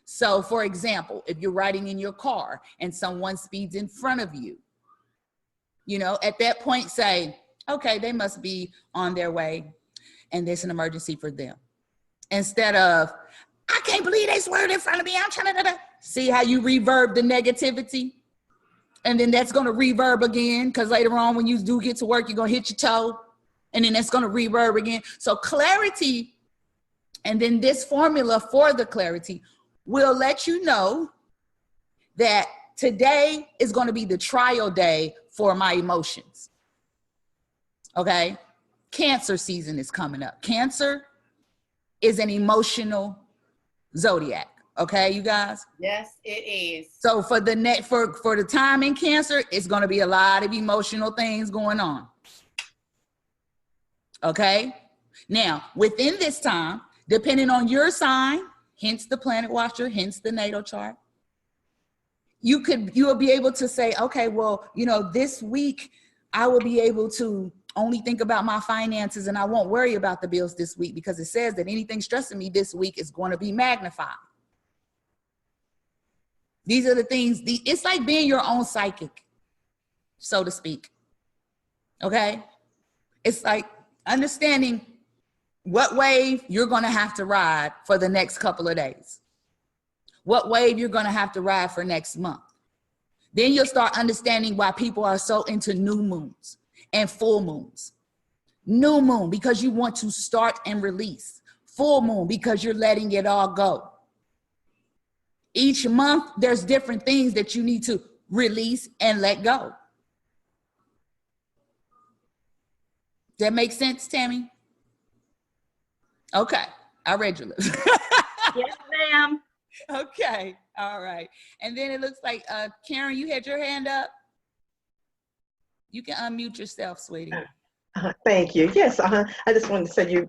So for example, if you're riding in your car and someone speeds in front of you, at that point say, okay, they must be on their way. and there's an emergency for them. Instead of, I can't believe they swerved in front of me. I'm trying to, see how you reverb the negativity? And then that's going to reverb again, because later on when you do get to work, you're going to hit your toe, and then that's going to reverb again. So clarity, and then this formula for the clarity will let you know that today is going to be the trial day for my emotions. Okay? Cancer season is coming up. Cancer is an emotional zodiac. Okay, you guys? Yes, it is. So for the time in Cancer, it's going to be a lot of emotional things going on. Okay? Now, within this time, depending on your sign, hence the planet watcher, hence the natal chart, you will be able to say, okay, well, this week I will be able to only think about my finances and I won't worry about the bills this week, because it says that anything stressing me this week is going to be magnified. These are the things, it's like being your own psychic, so to speak. Okay? It's like understanding what wave you're going to have to ride for the next couple of days. What wave you're going to have to ride for next month. Then you'll start understanding why people are so into new moons and full moons. New moon, because you want to start and release. Full moon, because you're letting it all go. Each month, there's different things that you need to release and let go. That makes sense, Tammy? Okay, I read your lips. Yes, ma'am. Okay, all right. And then it looks like, Karen, you had your hand up. You can unmute yourself, sweetie. Thank you. Yes, I just wanted to say you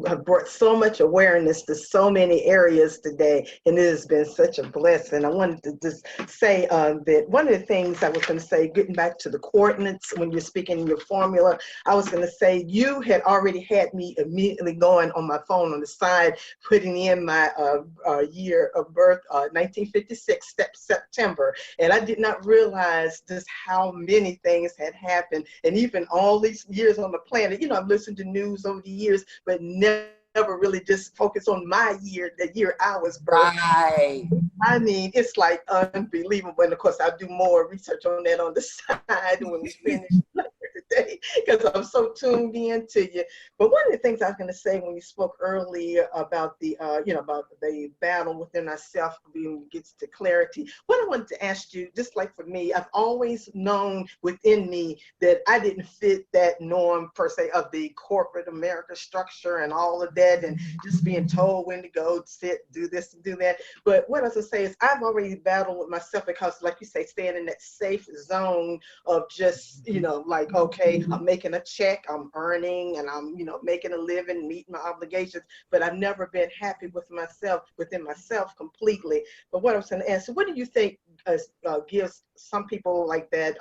have brought so much awareness to so many areas today, and it has been such a blessing. I wanted to just say that one of the things I was going to say, getting back to the coordinates when you're speaking in your formula, I was going to say you had already had me immediately going on my phone on the side, putting in my year of birth, 1956, September, and I did not realize just how many things had happened, and even all these years on the planet. I've listened to news over the years, but never really just focus on my year, the year I was born. Right. I mean, it's like unbelievable. And of course, I'll do more research on that on the side when we finish today, because I'm so tuned in to you. But one of the things I was going to say when you spoke earlier about the, about the battle within ourselves when it gets to clarity, what I wanted to ask you, just like for me, I've always known within me that I didn't fit that norm per se of the corporate America structure and all of that, and just being told when to go, sit, do this and do that. But what I was going to say is I've already battled with myself, because like you say, staying in that safe zone of just, like, okay, I'm making a check, I'm earning, and I'm, making a living, meeting my obligations, but I've never been happy with myself, within myself completely. But what I was going to ask, so what do you think gives some people like that,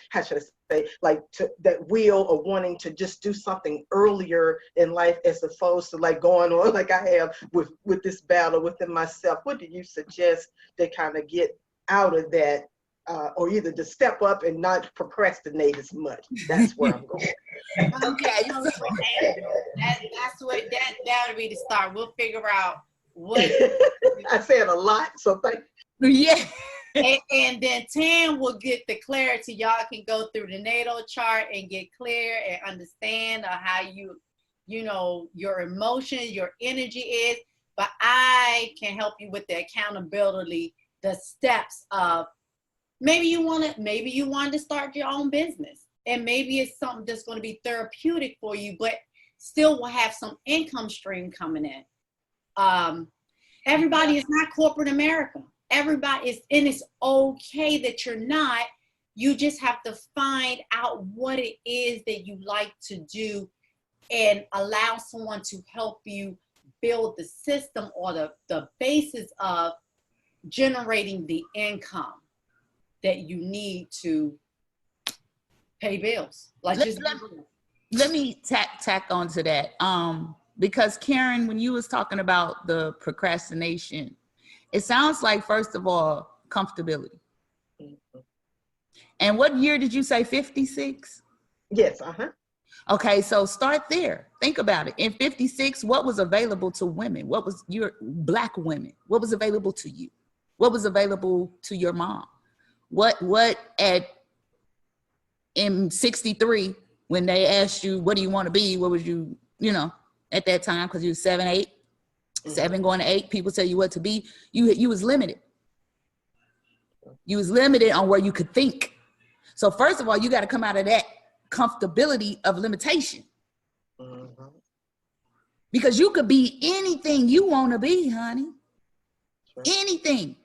how should I say, like that will or wanting to just do something earlier in life as opposed to like going on like I have with this battle within myself? What do you suggest to kind of get out of that, or either to step up and not procrastinate as much? That's where I'm going. Okay. That's what that would be the start. We'll figure out what. I said a lot, so thank you. Yeah. And then Tam will get the clarity. Y'all can go through the natal chart and get clear and understand how your emotion, your energy is. But I can help you with the accountability, the steps of maybe you want to start your own business, and maybe it's something that's going to be therapeutic for you, but still will have some income stream coming in. Everybody is not corporate America. Everybody is, and it's okay that you're not. You just have to find out what it is that you like to do and allow someone to help you build the system or the basis of generating the income that you need to pay bills. Let me tack on to that. Because Karen, when you was talking about the procrastination, it sounds like, first of all, comfortability. And what year did you say, 56? Yes, Okay, so start there. Think about it. In 56, what was available to women? What was your Black women? What was available to you? What was available to your mom? What in 63, when they asked you, what do you want to be? What was you at that time, because you was 7, 8, 7 going to 8, people tell you what to be. You was limited. You was limited on where you could think. So first of all, you got to come out of that comfortability of limitation. Because you could be anything you want to be, honey. Anything.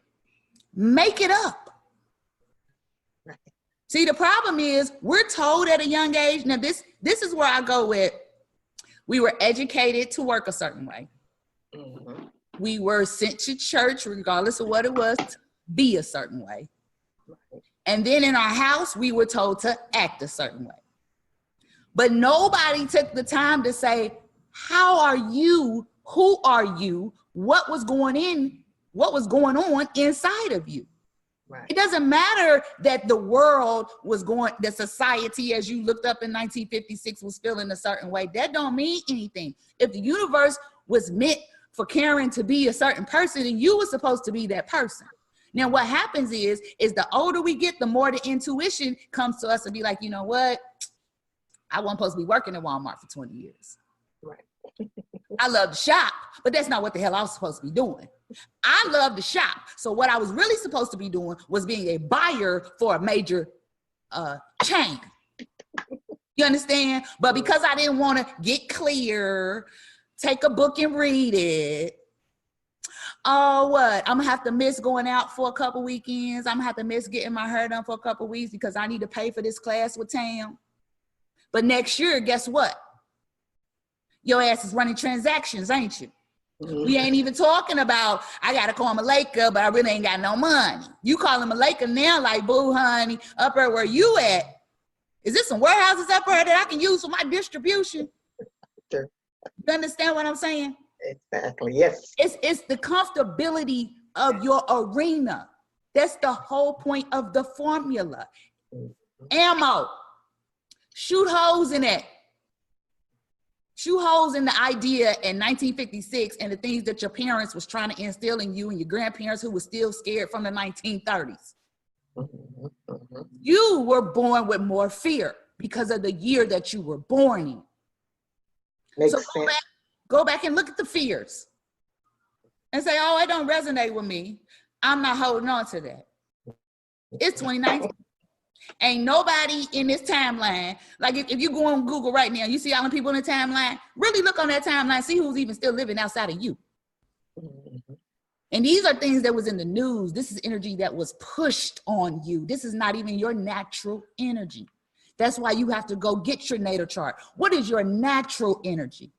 Make it up. See, the problem is we're told at a young age. Now, this is where I go with, we were educated to work a certain way. We were sent to church, regardless of what it was, to be a certain way. And then in our house, we were told to act a certain way. But nobody took the time to say, how are you? Who are you? What was going on inside of you? Right. It doesn't matter that the world was going, the society, as you looked up in 1956, was feeling a certain way. That don't mean anything. If the universe was meant for Karen to be a certain person, then you were supposed to be that person. Now, what happens is the older we get, the more the intuition comes to us and be like, you know what? I wasn't supposed to be working at Walmart for 20 years. Right. I love to shop, but that's not what the hell I was supposed to be doing. I love to shop. So what I was really supposed to be doing was being a buyer for a major chain. You understand? But because I didn't want to get clear, take a book and read it. Oh, what? I'm gonna have to miss going out for a couple weekends. I'm gonna have to miss getting my hair done for a couple weeks because I need to pay for this class with Tam. But next year, guess what? Your ass is running transactions, ain't you? We ain't even talking about, I got to call Malika, but I really ain't got no money. You calling Malika now like, boo, honey, up there where you at? Is this some warehouses up there that I can use for my distribution? Sure. You understand what I'm saying? Exactly, yes. It's the comfortability of your arena. That's the whole point of the formula. Ammo. Shoot holes in it. Shoot holes in the idea in 1956 and the things that your parents was trying to instill in you and your grandparents who were still scared from the 1930s. You were born with more fear because of the year that you were born in. Makes so sense. Go back and look at the fears and say, oh, it don't resonate with me. I'm not holding on to that. It's 2019. Ain't nobody in this timeline, like if you go on Google right now, you see all the people in the timeline, really look on that timeline, see who's even still living outside of you. And these are things that was in the news. This is energy that was pushed on you. This is not even your natural energy. That's why you have to go get your natal chart. What is your natural energy?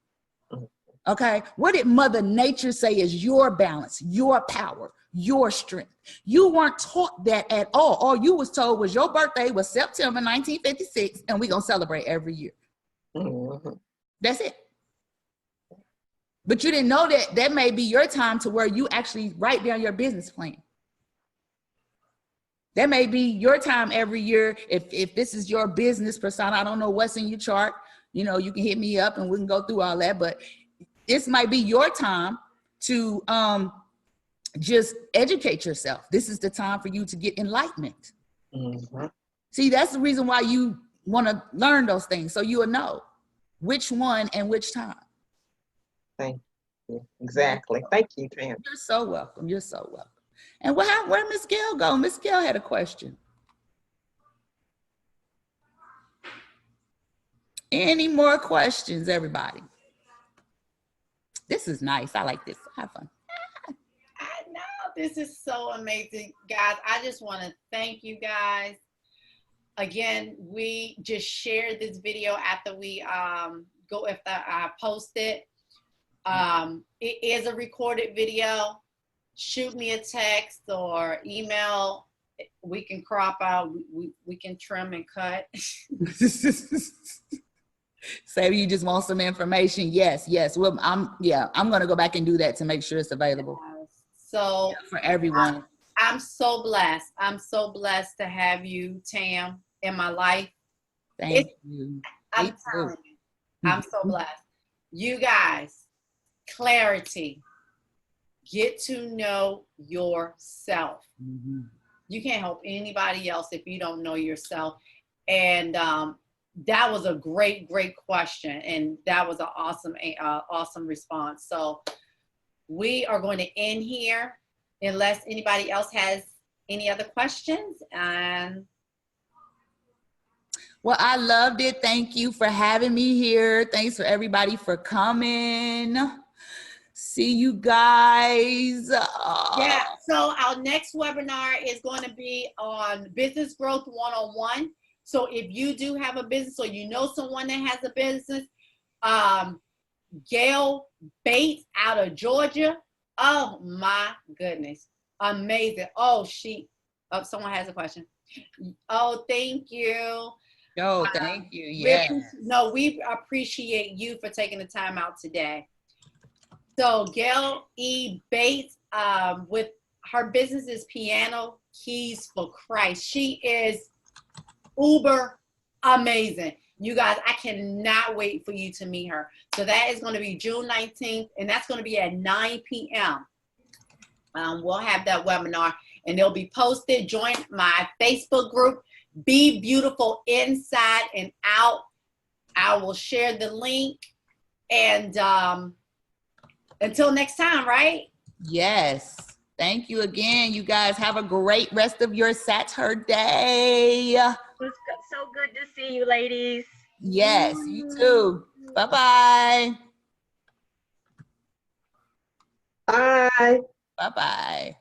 Okay, what did Mother Nature say is your balance, your power, your strength? You weren't taught that at all. All you was told was your birthday was September 1956 and we're going to celebrate every year. That's it. But you didn't know that that may be your time to where you actually write down your business plan. That may be your time every year. If this is your business persona, I don't know what's in your chart. You know, you can hit me up and we can go through all that, but this might be your time to just educate yourself. This is the time for you to get enlightenment. See, that's the reason why you want to learn those things, so you will know which one and which time. Thank you. Exactly. Thank you, Tam. You're so welcome. You're so welcome. And where Miss Gail go? Miss Gail had a question. Any more questions, everybody? This is nice. I like this. Have fun. I know. This is so amazing. Guys, I just want to thank you guys. Again, we just shared this video after we post it. It is a recorded video. Shoot me a text or email. We can crop out. We can trim and cut. Say you just want some information. Yes. Well, I'm going to go back and do that to make sure it's available. So for everyone. I'm so blessed. I'm so blessed to have you, Tam, in my life. Thank you. I'm telling you, I'm so blessed. You guys, clarity. Get to know yourself. Mhm. You can't help anybody else if you don't know yourself. And that was a great question. And that was an awesome response. So we are going to end here unless anybody else has any other questions. And well, I loved it. Thank you for having me here. Thanks for everybody for coming. See you guys. yeah, so our next webinar is going to be on Business Growth 101. So if you do have a business or you know someone that has a business, Gail Bates out of Georgia. Oh my goodness. Amazing. Oh, someone has a question. Oh, thank you. Oh, thank you. Yeah. We appreciate you for taking the time out today. So Gail E. Bates, with her business is Piano Keys for Christ. She is uber amazing. You guys, I cannot wait for you to meet her. So that is going to be June 19th, and that's going to be at 9 p.m. We'll have that webinar, and it'll be posted. Join my Facebook group, Be Beautiful Inside and Out. I will share the link. And until next time, right? Yes. Thank you again. You guys have a great rest of your Saturday. It was so good to see you, ladies. Yes, you too. Bye-bye. Bye. Bye-bye.